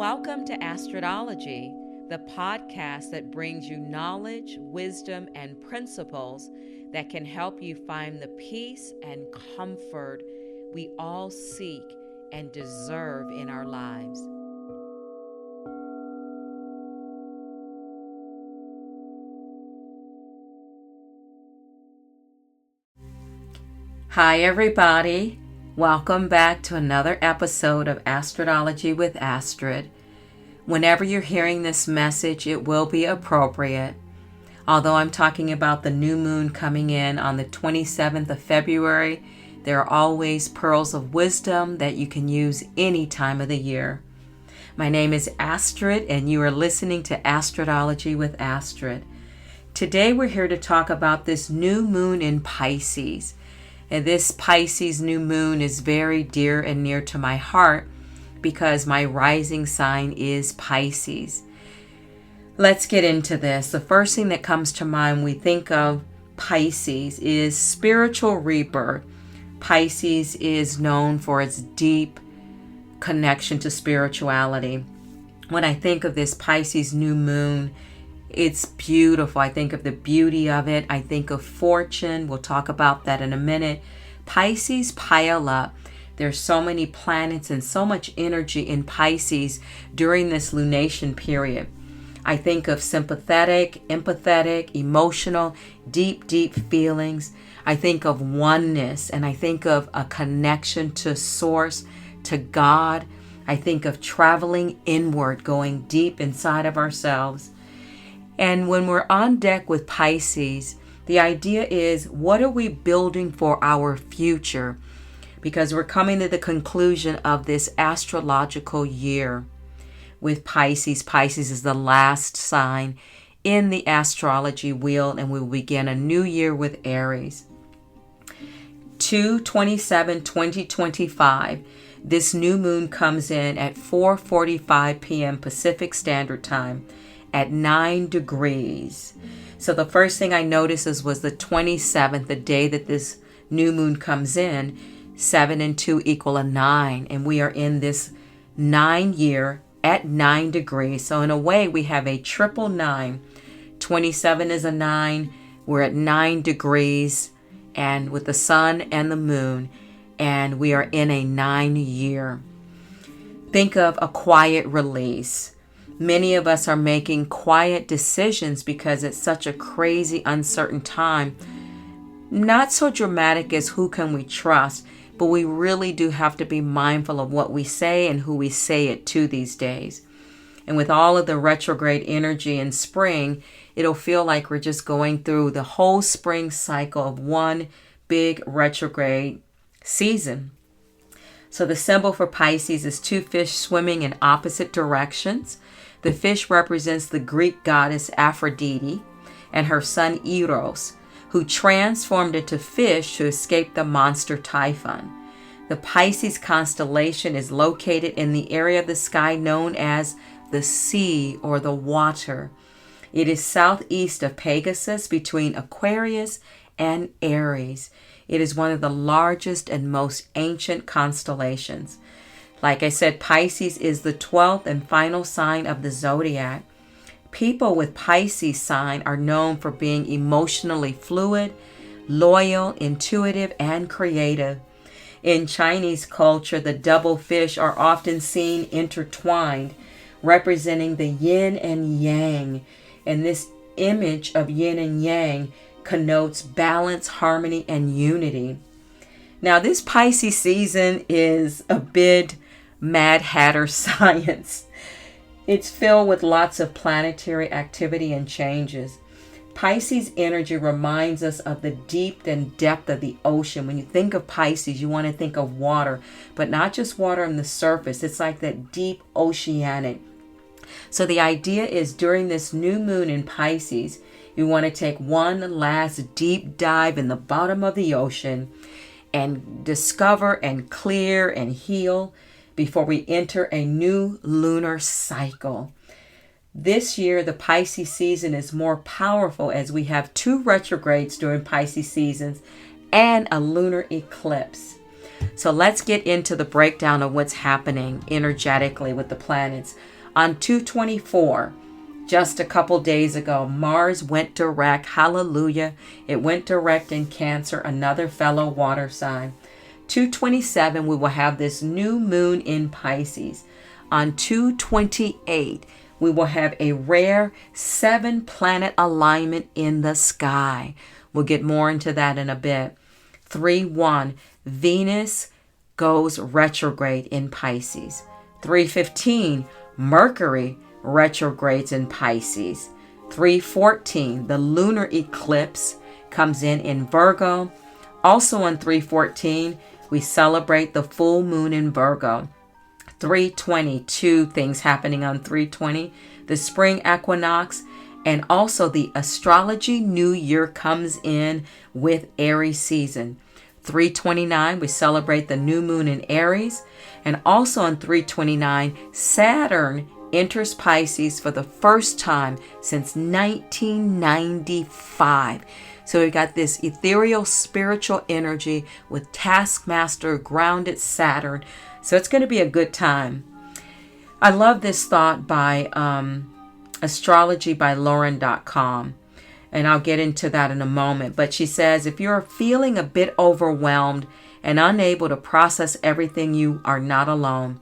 Welcome to Astrodology, the podcast that brings you knowledge, wisdom, and principles that can help you find the peace and comfort we all seek and deserve in our lives. Hi, everybody. Welcome back to another episode of Astrodology with Astrid. Whenever you're hearing this message, it will be appropriate. Although I'm talking about the new moon coming in on the 27th of February, there are always pearls of wisdom that you can use any time of the year. My name is Astrid, and you are listening to Astrodology with Astrid. Today we're here to talk about this new moon in Pisces. And this Pisces new moon is very dear and near to my heart because my rising sign is Pisces. Let's get into this. The first thing that comes to mind when we think of Pisces is spiritual rebirth. Pisces is known for its deep connection to spirituality. When I think of this Pisces new moon, it's beautiful. I think of the beauty of it. I think of fortune. We'll talk about that in a minute. Pisces pile up. There's so many planets and so much energy in Pisces during this lunation period. I think of sympathetic, empathetic, emotional, deep feelings. I think of oneness, and I think of a connection to Source, to God. I think of traveling inward, going deep inside of ourselves. And when we're on deck with Pisces, the idea is, what are we building for our future? Because we're coming to the conclusion of this astrological year with Pisces. Pisces is the last sign in the astrology wheel, and we will begin a new year with Aries. 2/27/2025, this new moon comes in at 4:45 p.m. Pacific Standard Time at 9 degrees. So the first thing I noticed was the 27th, the day that this new moon comes in. 7 and 2 equal a 9, and we are in this 9 year at 9 degrees. So in a way, we have a triple 9. 27 is a 9. We're at 9 degrees, and with the sun and the moon, and we are in a 9 year. Think of a quiet release. Many of us are making quiet decisions because it's such a crazy, uncertain time. Not so dramatic as who can we trust, but we really do have to be mindful of what we say and who we say it to these days. And with all of the retrograde energy in spring, it'll feel like we're just going through the whole spring cycle of one big retrograde season. So the symbol for Pisces is two fish swimming in opposite directions. The fish represents the Greek goddess Aphrodite and her son Eros, who transformed into fish to escape the monster Typhon. The Pisces constellation is located in the area of the sky known as the sea or the water. It is southeast of Pegasus between Aquarius and Aries. It is one of the largest and most ancient constellations. Like I said, Pisces is the 12th and final sign of the zodiac. People with Pisces sign are known for being emotionally fluid, loyal, intuitive, and creative. In Chinese culture, the double fish are often seen intertwined, representing the yin and yang. And this image of yin and yang connotes balance, harmony, and unity. Now, this Pisces season is a bit Mad Hatter science. It's filled with lots of planetary activity and changes. Pisces energy reminds us of the deep and depth of the ocean. When you think of Pisces, you want to think of water, but not just water on the surface. It's like that deep oceanic. So the idea is during this new moon in Pisces, you want to take one last deep dive in the bottom of the ocean and discover and clear and heal before we enter a new lunar cycle. This year, the Pisces season is more powerful as we have 2 retrogrades during Pisces seasons and a lunar eclipse. So let's get into the breakdown of what's happening energetically with the planets. On 2/24, just a couple days ago, Mars went direct. Hallelujah. It went direct in Cancer, another fellow water sign. 2/27, we will have this new moon in Pisces. On 2/28, we will have a rare 7-planet alignment in the sky. We'll get more into that in a bit. 3/1, Venus goes retrograde in Pisces. 3/15, Mercury retrogrades in Pisces. 3/14, the lunar eclipse comes in Virgo. Also on 3/14, we celebrate the full moon in Virgo. 3/22, things happening on 3/20, the spring equinox, and also the astrology new year comes in with Aries season. 3/29, we celebrate the new moon in Aries. And also on 3/29, Saturn enters Pisces for the first time since 1995. So we've got this ethereal spiritual energy with taskmaster grounded Saturn. So it's going to be a good time. I love this thought by astrologybyLauren.com. And I'll get into that in a moment. But she says, if you're feeling a bit overwhelmed and unable to process everything, you are not alone.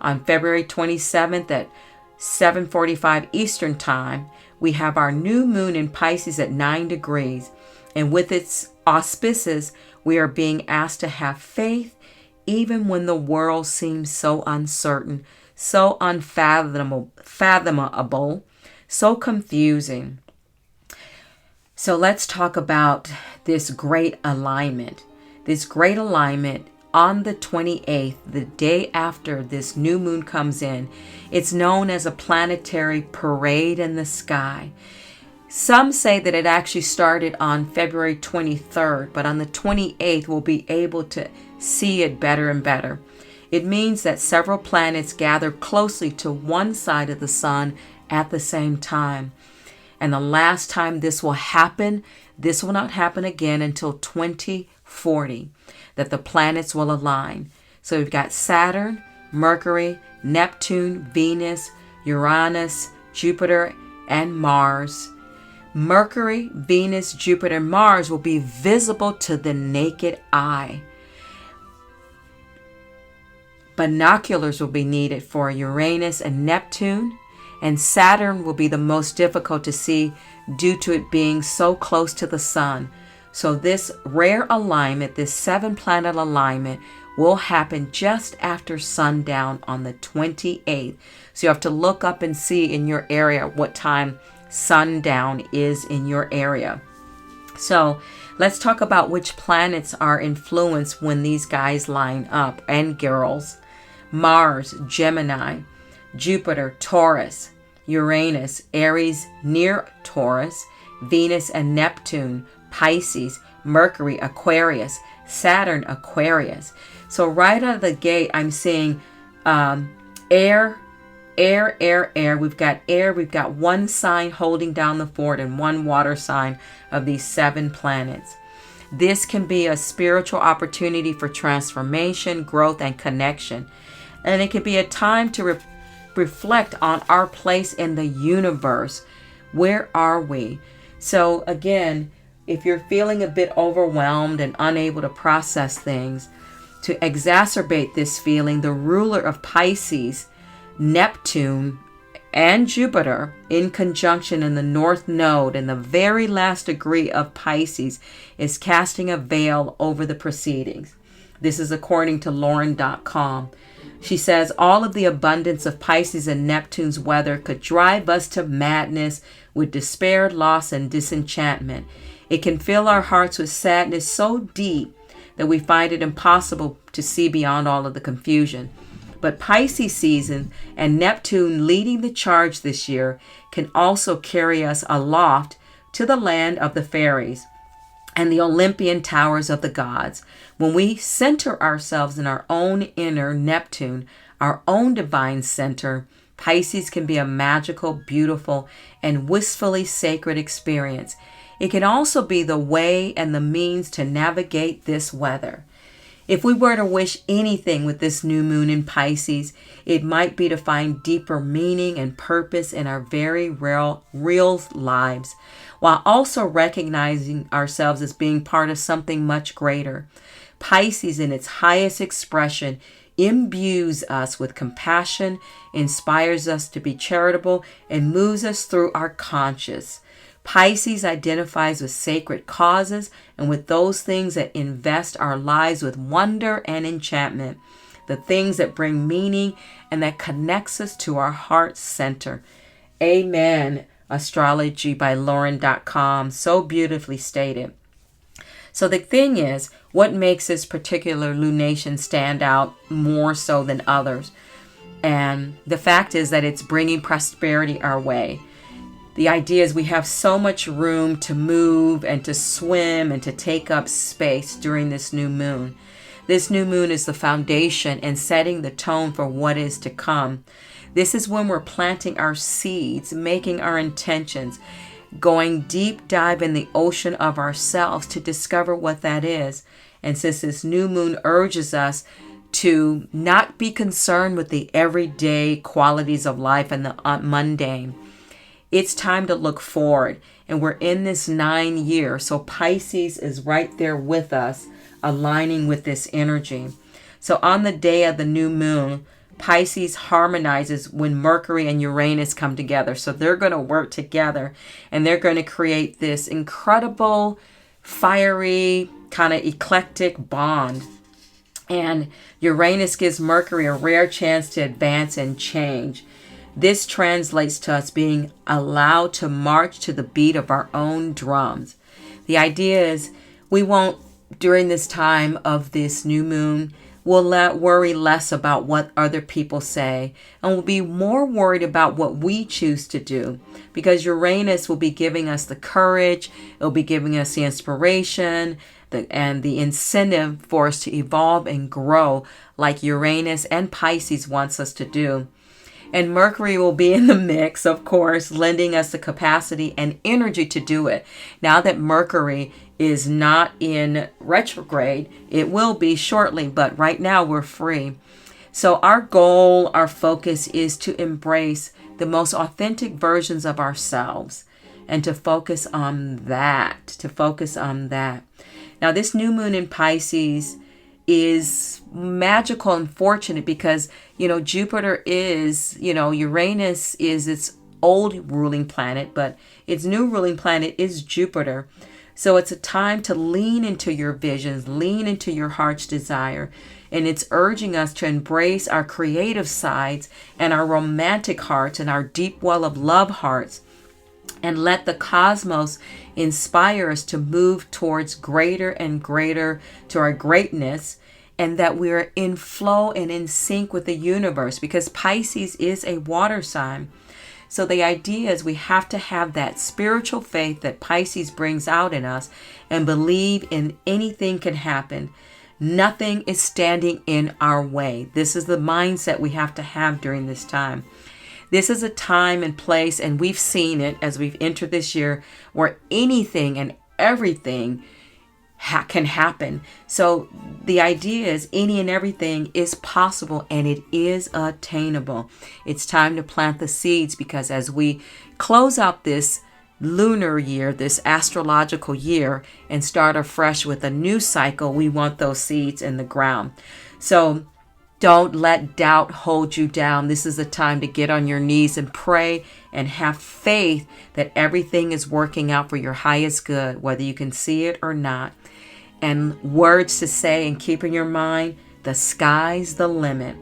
On February 27th at 7:45 Eastern Time, we have our new moon in Pisces at 9 degrees. And with its auspices, we are being asked to have faith even when the world seems so uncertain, so unfathomable, so confusing. So let's talk about this great alignment. This great alignment on the 28th, the day after this new moon comes in. It's known as a planetary parade in the sky. Some say that it actually started on February 23rd, but on the 28th we'll be able to see it better and better. It means that several planets gather closely to one side of the sun at the same time. And the last time this will happen, this will not happen again until 2040, that the planets will align. So we've got Saturn, Mercury, Neptune, Venus, Uranus, Jupiter, and Mars. Mercury, Venus, Jupiter, Mars will be visible to the naked eye. Binoculars will be needed for Uranus and Neptune, and Saturn will be the most difficult to see due to it being so close to the sun. So this rare alignment, this 7-planet alignment, will happen just after sundown on the 28th. So you have to look up and see in your area what time sundown is in your area. So let's talk about which planets are influenced when these guys line up, and girls. Mars, Gemini, Jupiter, Taurus, Uranus, Aries near Taurus, Venus and Neptune, Pisces, Mercury, Aquarius, Saturn, Aquarius. So right out of the gate, I'm seeing air. We've got air. We've got one sign holding down the fort and one water sign of these 7 planets. This can be a spiritual opportunity for transformation, growth, and connection. And it can be a time to reflect on our place in the universe. Where are we? So again, if you're feeling a bit overwhelmed and unable to process things, to exacerbate this feeling, the ruler of Pisces, Neptune, and Jupiter in conjunction in the North Node in the very last degree of Pisces is casting a veil over the proceedings. This is according to Lauren.com. She says all of the abundance of Pisces and Neptune's weather could drive us to madness with despair, loss, and disenchantment. It can fill our hearts with sadness so deep that we find it impossible to see beyond all of the confusion. But Pisces season and Neptune leading the charge this year can also carry us aloft to the land of the fairies and the Olympian towers of the gods. When we center ourselves in our own inner Neptune, our own divine center, Pisces can be a magical, beautiful, and wistfully sacred experience. It can also be the way and the means to navigate this weather. If we were to wish anything with this new moon in Pisces, it might be to find deeper meaning and purpose in our very real lives, while also recognizing ourselves as being part of something much greater. Pisces, in its highest expression, imbues us with compassion, inspires us to be charitable, and moves us through our conscience. Pisces identifies with sacred causes and with those things that invest our lives with wonder and enchantment, the things that bring meaning and that connects us to our heart center. Amen. Astrology by Lauren.com. So beautifully stated. So the thing is, what makes this particular lunation stand out more so than others? And the fact is that it's bringing prosperity our way. The idea is we have so much room to move and to swim and to take up space during this new moon. This new moon is the foundation and setting the tone for what is to come. This is when we're planting our seeds, making our intentions, going deep dive in the ocean of ourselves to discover what that is. And since this new moon urges us to not be concerned with the everyday qualities of life and the mundane, it's time to look forward. And we're in this 9 year. So Pisces is right there with us, aligning with this energy. So on the day of the new moon, Pisces harmonizes when Mercury and Uranus come together. So they're going to work together and they're going to create this incredible, fiery, kind of eclectic bond. And Uranus gives Mercury a rare chance to advance and change. This translates to us being allowed to march to the beat of our own drums. The idea is we won't, during this time of this new moon, we'll worry less about what other people say, and we'll be more worried about what we choose to do, because Uranus will be giving us the courage, it'll be giving us the inspiration, and the incentive for us to evolve and grow like Uranus and Pisces wants us to do. And Mercury will be in the mix, of course, lending us the capacity and energy to do it. Now that Mercury is not in retrograde, it will be shortly, but right now we're free. So our goal, our focus is to embrace the most authentic versions of ourselves and to focus on that, Now, this new moon in Pisces is magical and fortunate because, Jupiter is, Uranus is its old ruling planet, but its new ruling planet is Jupiter. So it's a time to lean into your visions, lean into your heart's desire. And it's urging us to embrace our creative sides and our romantic hearts and our deep well of love hearts, and let the cosmos inspire us to move towards greater and greater, to our greatness, and that we're in flow and in sync with the universe, because Pisces is a water sign. So the idea is we have to have that spiritual faith that Pisces brings out in us and believe in anything can happen. Nothing is standing in our way. This is the mindset we have to have during this time. This is a time and place, and we've seen it as we've entered this year, where anything and everything can happen. So the idea is any and everything is possible and it is attainable. It's time to plant the seeds, because as we close out this lunar year, this astrological year, and start afresh with a new cycle, we want those seeds in the ground. So don't let doubt hold you down. This is a time to get on your knees and pray and have faith that everything is working out for your highest good, whether you can see it or not. And words to say and keep in your mind, the sky's the limit.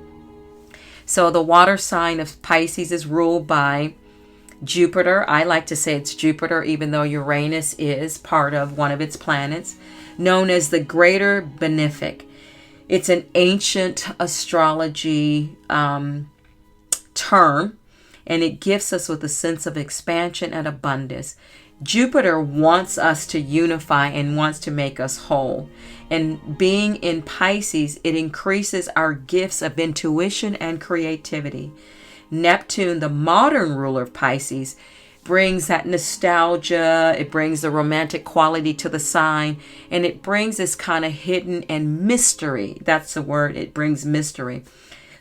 So the water sign of Pisces is ruled by Jupiter. I like to say it's Jupiter, even though Uranus is part of one of its planets, known as the Greater Benefic. It's an ancient astrology term, and it gives us with a sense of expansion and abundance. Jupiter wants us to unify and wants to make us whole. And being in Pisces, it increases our gifts of intuition and creativity. Neptune, the modern ruler of Pisces, brings that nostalgia, it brings the romantic quality to the sign, and it brings this kind of hidden and mystery. That's the word, it brings mystery.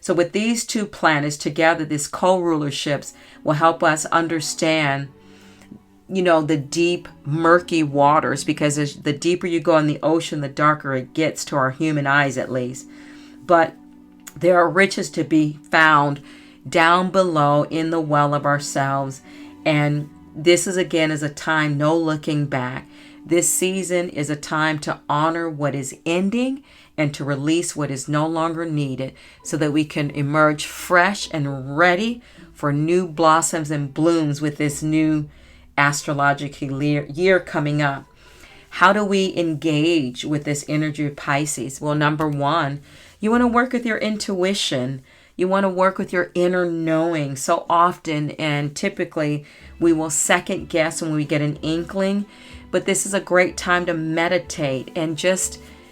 So with these two planets together, this co-rulerships will help us understand, the deep, murky waters, because the deeper you go in the ocean, the darker it gets, to our human eyes at least. But there are riches to be found down below in the well of ourselves. And this is a time no looking back. This season is a time to honor what is ending and to release what is no longer needed, so that we can emerge fresh and ready for new blossoms and blooms with this new astrological year coming up. How do we engage with this energy of Pisces? Well, number one, you want to work with your intuition. You want to work with your inner knowing. So often and typically we will second guess when we get an inkling, but this is a great time to meditate and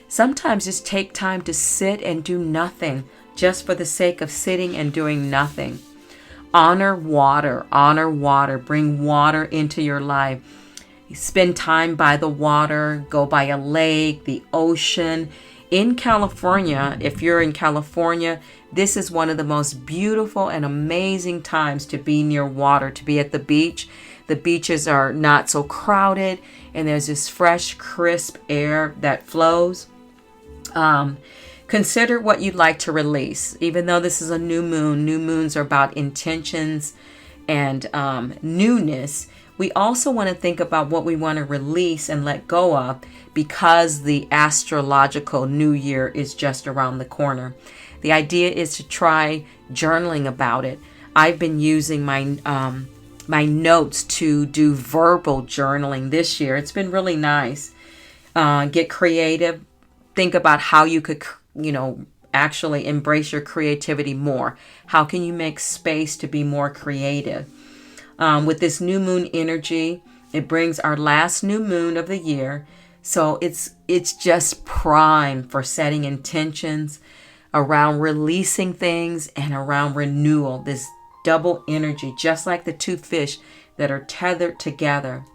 sometimes just take time to sit and do nothing, just for the sake of sitting and doing nothing. Honor water, bring water into your life. Spend time by the water, go by a lake, the ocean. In California, if you're in California, this is one of the most beautiful and amazing times to be near water, to be at the beach. The beaches are not so crowded, and there's this fresh, crisp air that flows. Consider what you'd like to release. Even though this is a new moons are about intentions and newness. We also want to think about what we want to release and let go of, because the astrological new year is just around the corner. The idea is to try journaling about it. I've been using my notes to do verbal journaling this year. It's been really nice. Get creative. Think about how you could, actually embrace your creativity more. How can you make space to be more creative? With this new moon energy, it brings our last new moon of the year. So it's just prime for setting intentions around releasing things and around renewal. This double energy, just like the two fish that are tethered together.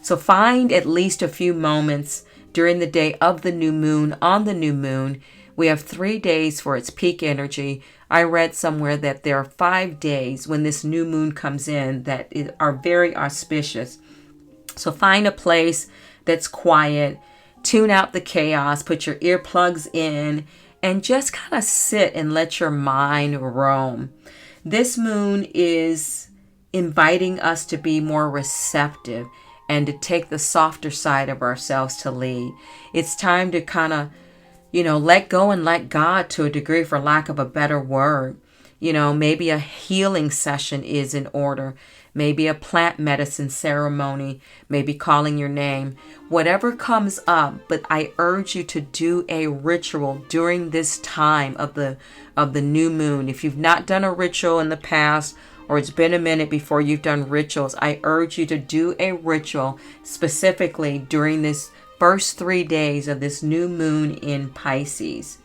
So find at least a few moments during the day of the new moon, on the new moon. We have 3 days for its peak energy. I read somewhere that there are 5 days when this new moon comes in that are very auspicious. So find a place that's quiet, tune out the chaos, put your earplugs in, and just kind of sit and let your mind roam. This moon is inviting us to be more receptive and to take the softer side of ourselves to lead. It's time to kind of, let go and let God to a degree, for lack of a better word. Maybe a healing session is in order. Maybe a plant medicine ceremony, maybe calling your name, whatever comes up. But I urge you to do a ritual during this time of the new moon. If you've not done a ritual in the past, or it's been a minute before you've done rituals, I urge you to do a ritual specifically during this first 3 days of this new moon in Pisces.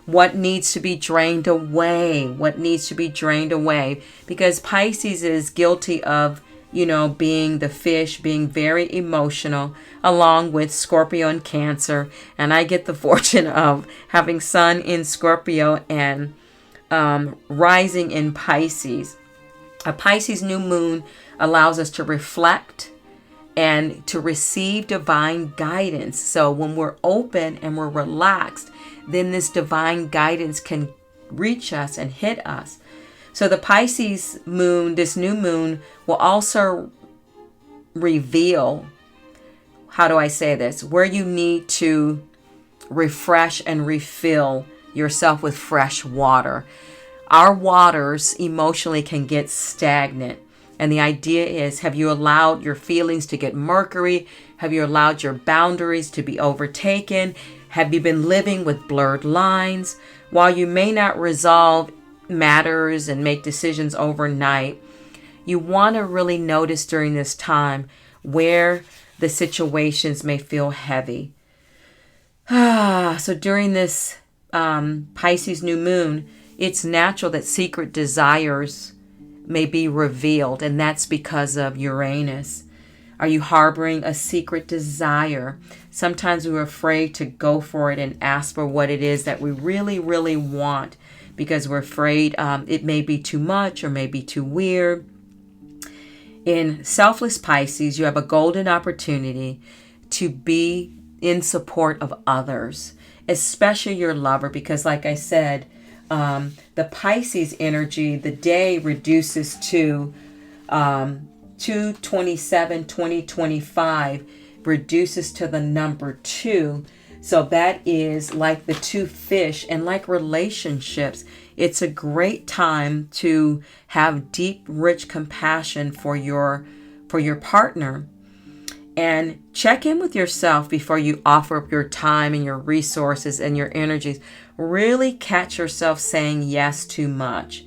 What needs to be drained away? Because Pisces is guilty of, being the fish, being very emotional, along with Scorpio and Cancer. And I get the fortune of having Sun in Scorpio and rising in Pisces. A Pisces new moon allows us to reflect and to receive divine guidance. So when we're open and we're relaxed, then this divine guidance can reach us and hit us. So the Pisces moon, this new moon, will also reveal, how do I say this, where you need to refresh and refill yourself with fresh water. Our waters emotionally can get stagnant. And the idea is, have you allowed your feelings to get mercury? Have you allowed your boundaries to be overtaken? Have you been living with blurred lines? While you may not resolve matters and make decisions overnight, you want to really notice during this time where the situations may feel heavy. So during this Pisces new moon, it's natural that secret desires may be revealed, and that's because of Uranus. Are you harboring a secret desire? Sometimes we're afraid to go for it and ask for what it is that we really, really want because we're afraid it may be too much or may be too weird. In Selfless Pisces, you have a golden opportunity to be in support of others, especially your lover, because like I said, the Pisces energy, the day reduces to 2/27/2025, reduces to the number 2. So that is like the two fish, and like relationships, it's a great time to have deep, rich compassion for your partner. And check in with yourself before you offer up your time and your resources and your energies. Really catch yourself saying yes too much.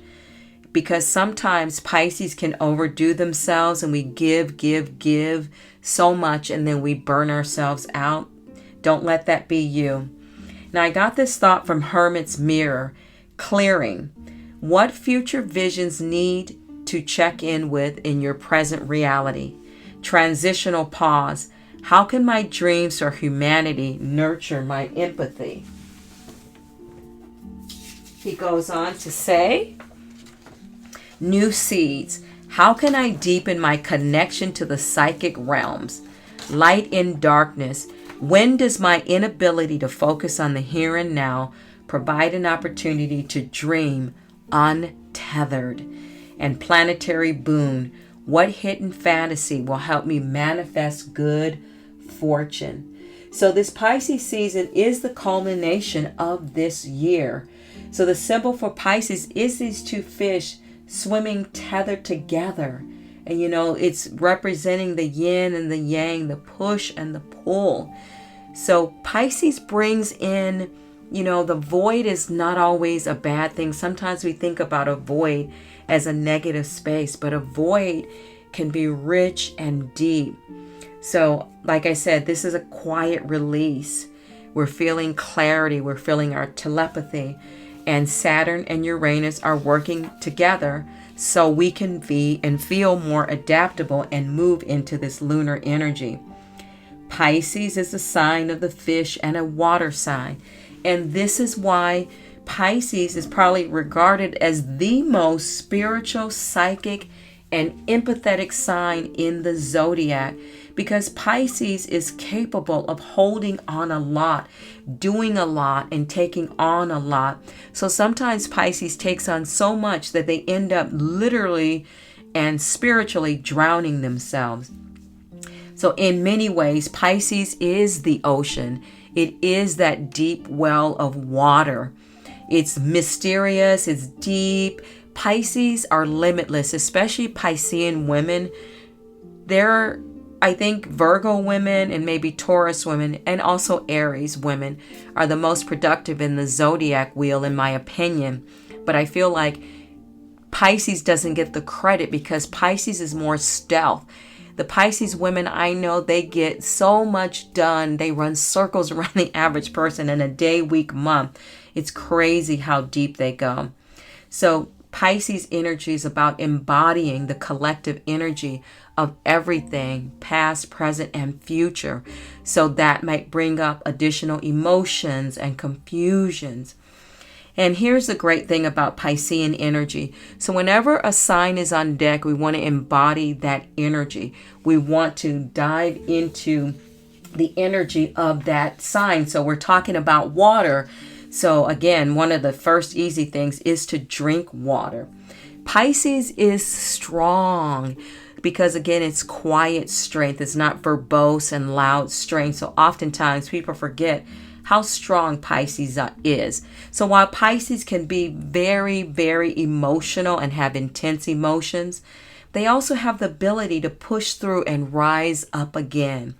Because sometimes Pisces can overdo themselves and we give so much and then we burn ourselves out. Don't let that be you. Now I got this thought from Hermit's Mirror. Clearing. What future visions need to check in with in your present reality? Transitional pause. How can my dreams for humanity nurture my empathy? He goes on to say, new seeds. How can I deepen my connection to the psychic realms? Light in darkness. When does my inability to focus on the here and now provide an opportunity to dream untethered? And planetary boon. What hidden fantasy will help me manifest good fortune? So this Pisces season is the culmination of this year. So the symbol for Pisces is these two fish swimming tethered together. And it's representing the yin and the yang, the push and the pull. So Pisces brings in, the void is not always a bad thing. Sometimes we think about a void as a negative space, but a void can be rich and deep. So, like I said, this is a quiet release. We're feeling clarity. We're feeling our telepathy. And Saturn and Uranus are working together so we can be and feel more adaptable and move into this lunar energy. Pisces is a sign of the fish and a water sign. And this is why Pisces is probably regarded as the most spiritual, psychic, and empathetic sign in the zodiac, because Pisces is capable of holding on a lot, doing a lot, and taking on a lot. So sometimes Pisces takes on so much that they end up literally and spiritually drowning themselves. So in many ways, Pisces is the ocean. It is that deep well of water. It's mysterious, it's deep. Pisces are limitless, especially Piscean women. They're, I think, Virgo women and maybe Taurus women and also Aries women are the most productive in the zodiac wheel, in my opinion. But I feel like Pisces doesn't get the credit because Pisces is more stealth. The Pisces women I know, they get so much done. They run circles around the average person in a day, week, month. It's crazy how deep they go. So Pisces energy is about embodying the collective energy of everything, past, present, and future. So that might bring up additional emotions and confusions. And here's the great thing about Piscean energy. So whenever a sign is on deck, we want to embody that energy. We want to dive into the energy of that sign. So we're talking about water. So again, one of the first easy things is to drink water. Pisces is strong because again, it's quiet strength. It's not verbose and loud strength. So oftentimes people forget how strong Pisces is. So while Pisces can be very, very emotional and have intense emotions, they also have the ability to push through and rise up again.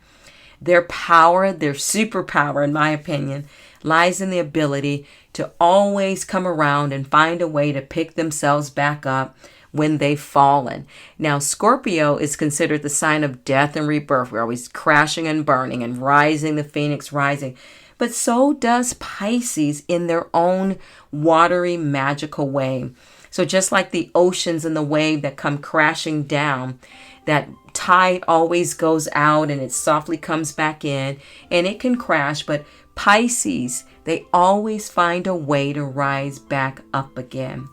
Their power, their superpower, in my opinion, lies in the ability to always come around and find a way to pick themselves back up when they've fallen. Now, Scorpio is considered the sign of death and rebirth. We're always crashing and burning and rising, the phoenix rising. But so does Pisces in their own watery, magical way. So just like the oceans and the wave that come crashing down, that tide always goes out and it softly comes back in and it can crash, but Pisces, they always find a way to rise back up again.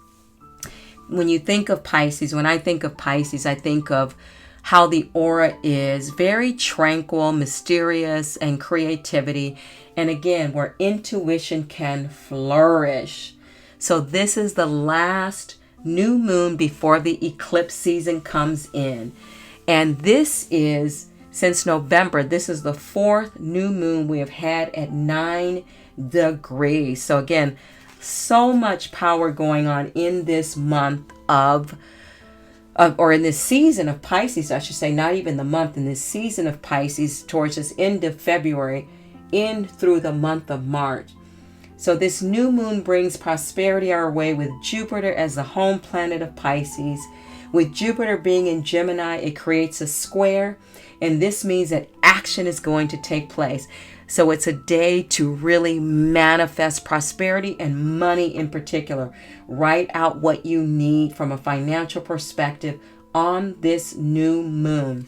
When you think of Pisces, when I think of Pisces, I think of how the aura is very tranquil, mysterious, and creativity. And again, where intuition can flourish. So this is the last new moon before the eclipse season comes in. And this is, since November, this is the fourth new moon we have had at 9 degrees. So again, so much power going on in this month or in this season of Pisces, I should say, not even the month, in this season of Pisces towards this end of February in through the month of March. So this new moon brings prosperity our way with Jupiter as the home planet of Pisces. With Jupiter being in Gemini, it creates a square, and this means that action is going to take place. So it's a day to really manifest prosperity and money in particular. Write out what you need from a financial perspective on this new moon.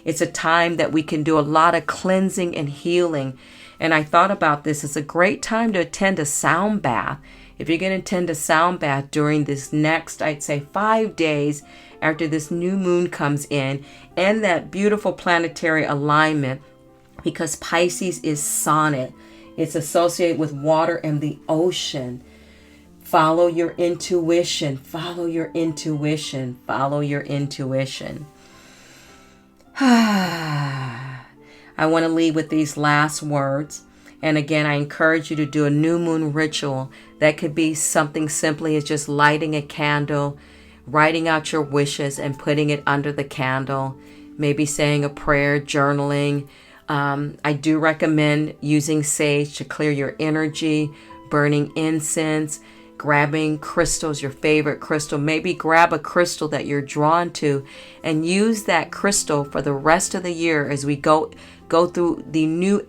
It's a time that we can do a lot of cleansing and healing. And I thought about this. It's a great time to attend a sound bath. If you're going to attend a sound bath during this next, I'd say 5 days after this new moon comes in, and that beautiful planetary alignment, because Pisces is sonnet. It's associated with water and the ocean. Follow your intuition. Follow your intuition. Follow your intuition. I want to leave with these last words. And again, I encourage you to do a new moon ritual. That could be something simply as just lighting a candle, writing out your wishes and putting it under the candle. Maybe saying a prayer, journaling. I do recommend using sage to clear your energy, burning incense, grabbing crystals, your favorite crystal. Maybe grab a crystal that you're drawn to and use that crystal for the rest of the year as we go through the new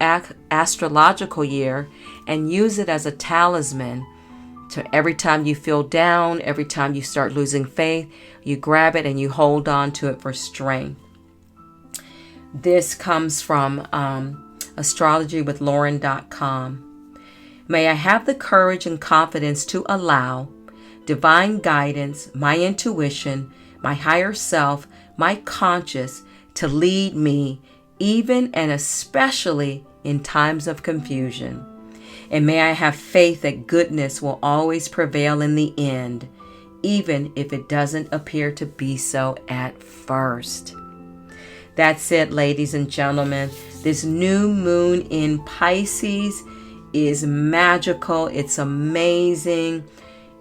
astrological year, and use it as a talisman. So every time you feel down, every time you start losing faith, you grab it and you hold on to it for strength. This comes from astrologywithlauren.com. May I have the courage and confidence to allow divine guidance, my intuition, my higher self, my conscious to lead me, even and especially in times of confusion. And may I have faith that goodness will always prevail in the end, even if it doesn't appear to be so at first. That's it, ladies and gentlemen. This new moon in Pisces is magical. It's amazing.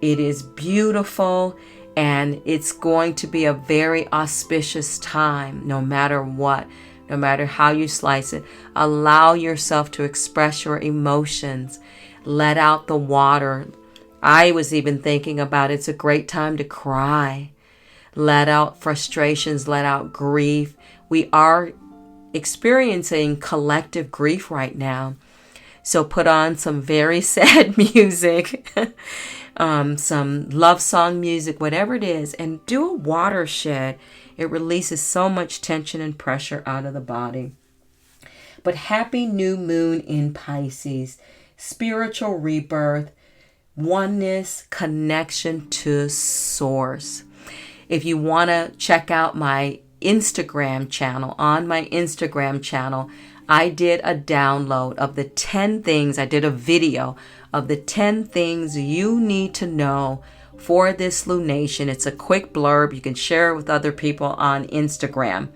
It is beautiful. And it's going to be a very auspicious time, no matter what, no matter how you slice it. Allow yourself to express your emotions. Let out the water. I was even thinking about it's a great time to cry. Let out frustrations. Let out grief. We are experiencing collective grief right now. So put on some very sad music, some love song music, whatever it is, and do a watershed. It releases so much tension and pressure out of the body. But happy new moon in Pisces, spiritual rebirth, oneness, connection to source. If you want to check out my Instagram channel, on my Instagram channel, I did a download of the 10 things, I did a video of the 10 things you need to know for this lunation. It's a quick blurb. You can share it with other people on Instagram.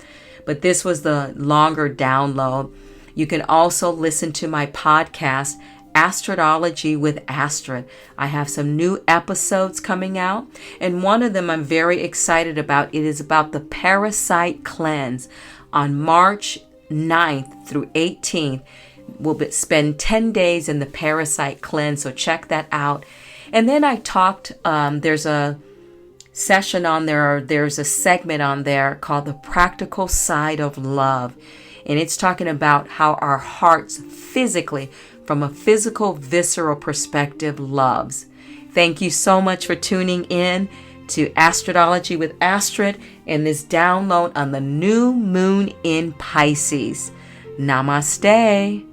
But this was the longer download. You can also listen to my podcast, Astrology with Astrid. I have some new episodes coming out, and one of them I'm very excited about. It is about the parasite cleanse. On March 9th through 18th, we'll spend 10 days in the parasite cleanse, so check that out. And then I talked, there's a session on there, or there's a segment on there called The Practical Side of Love. And it's talking about how our hearts physically, from a physical, visceral perspective, loves. Thank you so much for tuning in. to Astrology with Astrid and this download on the new moon in Pisces. Namaste.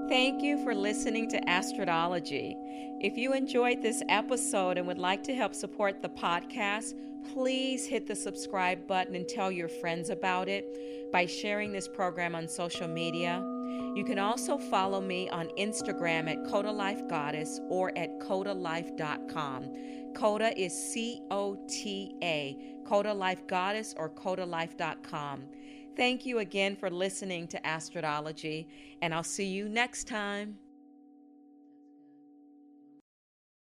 Thank you for listening to Astrology. If you enjoyed this episode and would like to help support the podcast, please hit the subscribe button and tell your friends about it by sharing this program on social media. You can also follow me on Instagram at Coda Life Goddess or at codalife.com. Coda is C-O-T-A, Coda Life Goddess or codalife.com. Thank you again for listening to Astrology, and I'll see you next time.